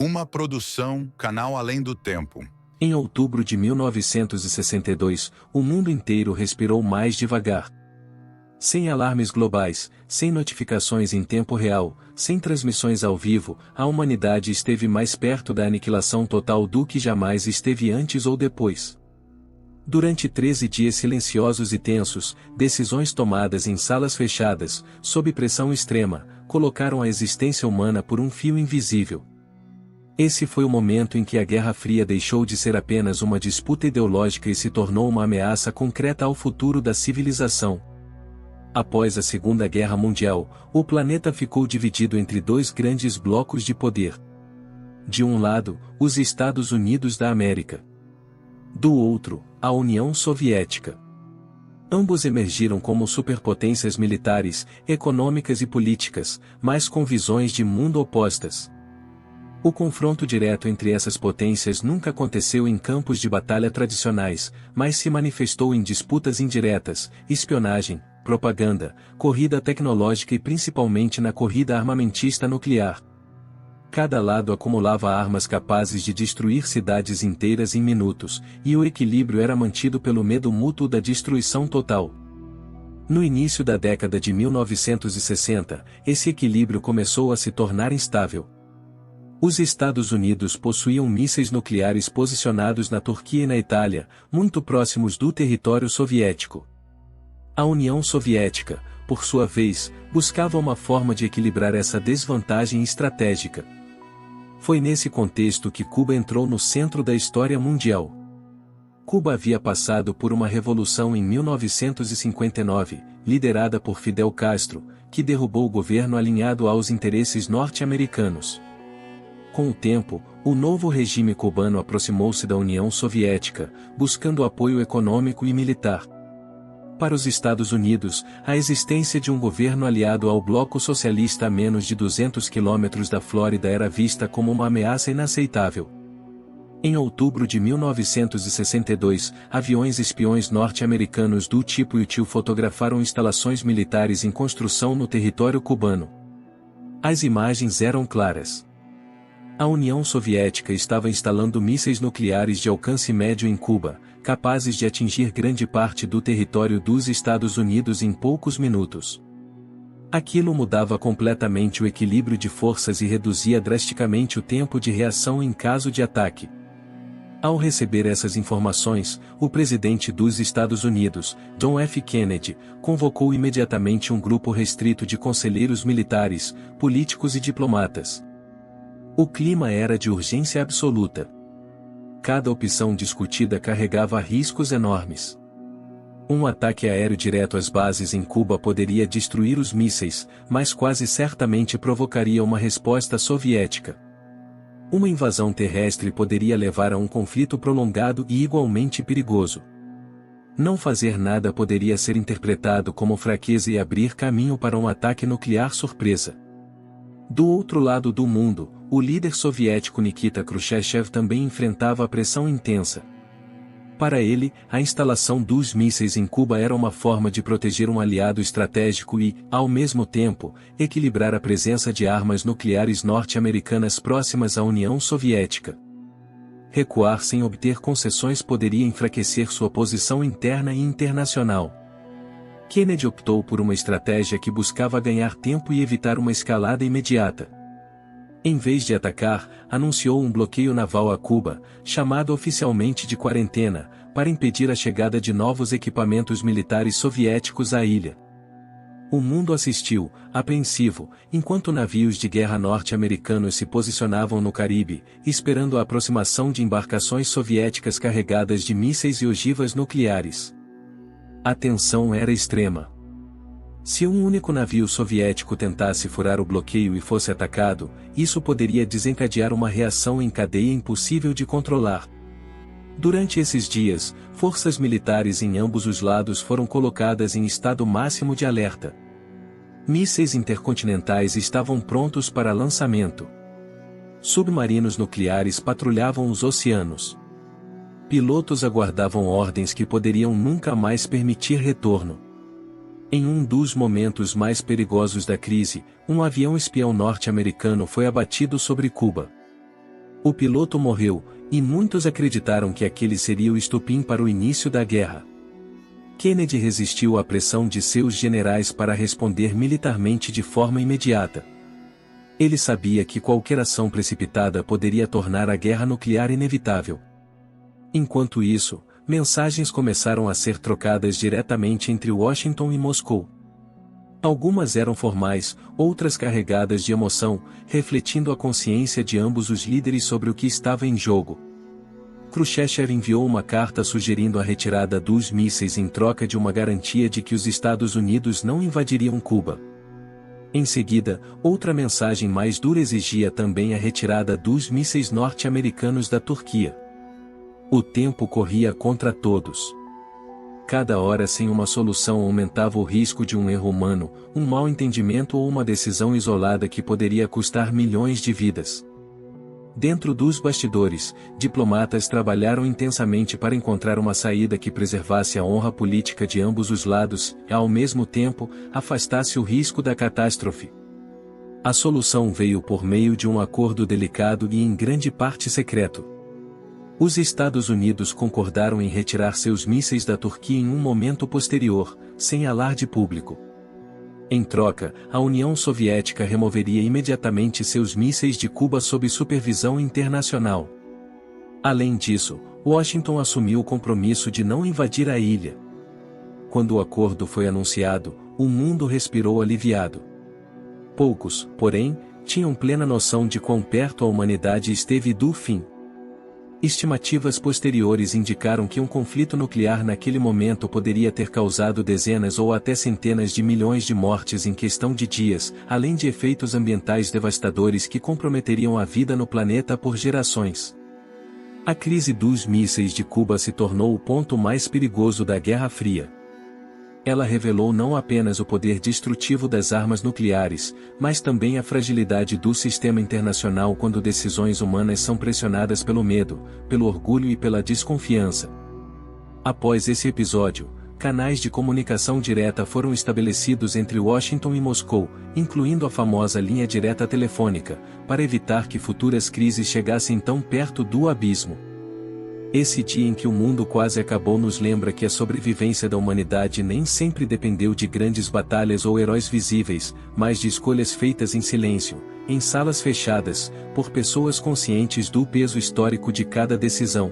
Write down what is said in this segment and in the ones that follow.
Uma produção, Canal Além do Tempo. Em outubro de 1962, o mundo inteiro respirou mais devagar. Sem alarmes globais, sem notificações em tempo real, sem transmissões ao vivo, a humanidade esteve mais perto da aniquilação total do que jamais esteve antes ou depois. Durante 13 dias silenciosos e tensos, decisões tomadas em salas fechadas, sob pressão extrema, colocaram a existência humana por um fio invisível. Esse foi o momento em que a Guerra Fria deixou de ser apenas uma disputa ideológica e se tornou uma ameaça concreta ao futuro da civilização. Após a Segunda Guerra Mundial, o planeta ficou dividido entre dois grandes blocos de poder. De um lado, os Estados Unidos da América. Do outro, a União Soviética. Ambos emergiram como superpotências militares, econômicas e políticas, mas com visões de mundo opostas. O confronto direto entre essas potências nunca aconteceu em campos de batalha tradicionais, mas se manifestou em disputas indiretas, espionagem, propaganda, corrida tecnológica e principalmente na corrida armamentista nuclear. Cada lado acumulava armas capazes de destruir cidades inteiras em minutos, e o equilíbrio era mantido pelo medo mútuo da destruição total. No início da década de 1960, esse equilíbrio começou a se tornar instável. Os Estados Unidos possuíam mísseis nucleares posicionados na Turquia e na Itália, muito próximos do território soviético. A União Soviética, por sua vez, buscava uma forma de equilibrar essa desvantagem estratégica. Foi nesse contexto que Cuba entrou no centro da história mundial. Cuba havia passado por uma revolução em 1959, liderada por Fidel Castro, que derrubou o governo alinhado aos interesses norte-americanos. Com o tempo, o novo regime cubano aproximou-se da União Soviética, buscando apoio econômico e militar. Para os Estados Unidos, a existência de um governo aliado ao bloco socialista a menos de 200 quilômetros da Flórida era vista como uma ameaça inaceitável. Em outubro de 1962, aviões espiões norte-americanos do tipo U-2 fotografaram instalações militares em construção no território cubano. As imagens eram claras. A União Soviética estava instalando mísseis nucleares de alcance médio em Cuba, capazes de atingir grande parte do território dos Estados Unidos em poucos minutos. Aquilo mudava completamente o equilíbrio de forças e reduzia drasticamente o tempo de reação em caso de ataque. Ao receber essas informações, o presidente dos Estados Unidos, John F. Kennedy, convocou imediatamente um grupo restrito de conselheiros militares, políticos e diplomatas. O clima era de urgência absoluta. Cada opção discutida carregava riscos enormes. Um ataque aéreo direto às bases em Cuba poderia destruir os mísseis, mas quase certamente provocaria uma resposta soviética. Uma invasão terrestre poderia levar a um conflito prolongado e igualmente perigoso. Não fazer nada poderia ser interpretado como fraqueza e abrir caminho para um ataque nuclear surpresa. Do outro lado do mundo, o líder soviético Nikita Khrushchev também enfrentava a pressão intensa. Para ele, a instalação dos mísseis em Cuba era uma forma de proteger um aliado estratégico e, ao mesmo tempo, equilibrar a presença de armas nucleares norte-americanas próximas à União Soviética. Recuar sem obter concessões poderia enfraquecer sua posição interna e internacional. Kennedy optou por uma estratégia que buscava ganhar tempo e evitar uma escalada imediata. Em vez de atacar, anunciou um bloqueio naval a Cuba, chamado oficialmente de quarentena, para impedir a chegada de novos equipamentos militares soviéticos à ilha. O mundo assistiu, apreensivo, enquanto navios de guerra norte-americanos se posicionavam no Caribe, esperando a aproximação de embarcações soviéticas carregadas de mísseis e ogivas nucleares. A tensão era extrema. Se um único navio soviético tentasse furar o bloqueio e fosse atacado, isso poderia desencadear uma reação em cadeia impossível de controlar. Durante esses dias, forças militares em ambos os lados foram colocadas em estado máximo de alerta. Mísseis intercontinentais estavam prontos para lançamento. Submarinos nucleares patrulhavam os oceanos. Pilotos aguardavam ordens que poderiam nunca mais permitir retorno. Em um dos momentos mais perigosos da crise, um avião espião norte-americano foi abatido sobre Cuba. O piloto morreu, e muitos acreditaram que aquele seria o estopim para o início da guerra. Kennedy resistiu à pressão de seus generais para responder militarmente de forma imediata. Ele sabia que qualquer ação precipitada poderia tornar a guerra nuclear inevitável. Enquanto isso, mensagens começaram a ser trocadas diretamente entre Washington e Moscou. Algumas eram formais, outras carregadas de emoção, refletindo a consciência de ambos os líderes sobre o que estava em jogo. Khrushchev enviou uma carta sugerindo a retirada dos mísseis em troca de uma garantia de que os Estados Unidos não invadiriam Cuba. Em seguida, outra mensagem mais dura exigia também a retirada dos mísseis norte-americanos da Turquia. O tempo corria contra todos. Cada hora sem uma solução aumentava o risco de um erro humano, um mau entendimento ou uma decisão isolada que poderia custar milhões de vidas. Dentro dos bastidores, diplomatas trabalharam intensamente para encontrar uma saída que preservasse a honra política de ambos os lados e, ao mesmo tempo, afastasse o risco da catástrofe. A solução veio por meio de um acordo delicado e em grande parte secreto. Os Estados Unidos concordaram em retirar seus mísseis da Turquia em um momento posterior, sem alarde público. Em troca, a União Soviética removeria imediatamente seus mísseis de Cuba sob supervisão internacional. Além disso, Washington assumiu o compromisso de não invadir a ilha. Quando o acordo foi anunciado, o mundo respirou aliviado. Poucos, porém, tinham plena noção de quão perto a humanidade esteve do fim. Estimativas posteriores indicaram que um conflito nuclear naquele momento poderia ter causado dezenas ou até centenas de milhões de mortes em questão de dias, além de efeitos ambientais devastadores que comprometeriam a vida no planeta por gerações. A crise dos mísseis de Cuba se tornou o ponto mais perigoso da Guerra Fria. Ela revelou não apenas o poder destrutivo das armas nucleares, mas também a fragilidade do sistema internacional quando decisões humanas são pressionadas pelo medo, pelo orgulho e pela desconfiança. Após esse episódio, canais de comunicação direta foram estabelecidos entre Washington e Moscou, incluindo a famosa linha direta telefônica, para evitar que futuras crises chegassem tão perto do abismo. Esse dia em que o mundo quase acabou nos lembra que a sobrevivência da humanidade nem sempre dependeu de grandes batalhas ou heróis visíveis, mas de escolhas feitas em silêncio, em salas fechadas, por pessoas conscientes do peso histórico de cada decisão.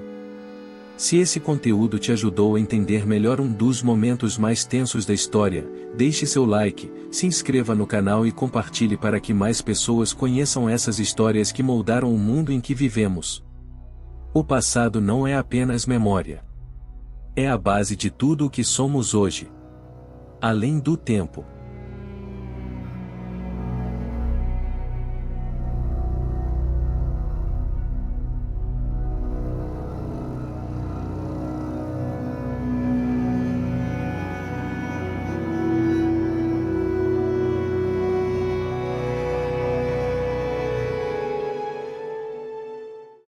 Se esse conteúdo te ajudou a entender melhor um dos momentos mais tensos da história, deixe seu like, se inscreva no canal e compartilhe para que mais pessoas conheçam essas histórias que moldaram o mundo em que vivemos. O passado não é apenas memória. É a base de tudo o que somos hoje. Além do tempo.